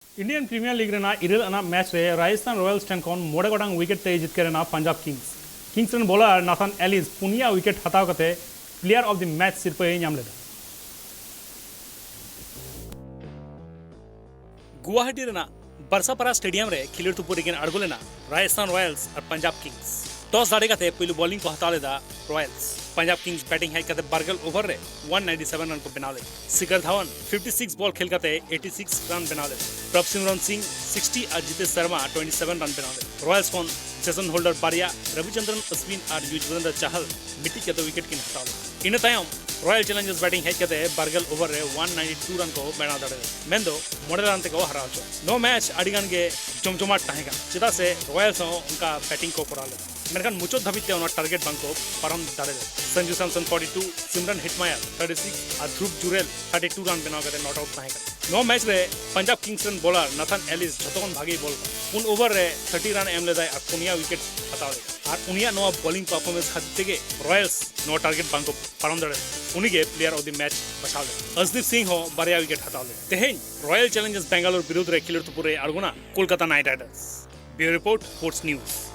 Indian premiere league Raina इरल अना match रे Rajasthan Royals ठेन खन मोड़े गोटांग विकेट ते जितकेरेना पंजाब किंग्स रन बॉलर नाथान एलिस पुनिया विकेट हताव कते प्लेयर ऑफ द मैच सिरपे नाम लेदा गुवाहाटी रेना बरसापारा स्टेडियम रे खिलर तुपुर गिन अड़गो लेना राजस्थान रॉयल्स और पंजाब किंग्स टॉस दाड़े कते पहलू बॉलिंग को हताव लेदा रॉयल्स पंजाब किंग्स बैटिंग है कते बर्गल ओवर रे 197 रन को बनाव ले शिखर धवन 56 बॉल खेल कते 86 रन बनाव ले प्रभसिमरन सिंह 60 और जितेश शर्मा 27 रन बनाव ले रॉयल्स कोन जेसन होल्डर बारिया रविचंद्रन अश्विन और युजवेंद्र चहल मिट्टी के विकेट किन हताव ले इन तायम रॉयल चैलेंजर्स बैटिंग है कते बर्गल ओवर रे 192 रन को बनाव दाड़े मेंदो मोड़े रन ते को हराव छो नो मैच अडिगन के जमजमाट ताहेगा चिदा से रॉयल्स उनका बैटिंग को करा ले मेरखान मुचो धबिते उन टारगेट बंक को परम दाड़े संजू सैमसन 42 सिमरन हिटमायर 36 और ध्रुव जुरेल 32 रन बनाव कते नॉट आउट ताहेगा नो मैच रे पंजाब किंग्स रन बॉलर नाथान एलिस जतोन भागी बॉल उन ओवर रे 30 रन एम लेदा और पुनिया विकेट हताव ले और पुनिया नो बॉलिंग परफॉर्मेंस खातिर के रॉयल्स नो टारगेट बंक को परम दाड़े उन्हीं के प्लेयर ऑफ द मैच बचाव ले अर्शदीप सिंह हो बारिया विकेट हताव ले तेहेन रॉयल चैलेंजर्स बेंगलुरु विरुद्ध रे खिलर तुपुर रे अड़गुना Kolkata Knight Riders bureau report sports news.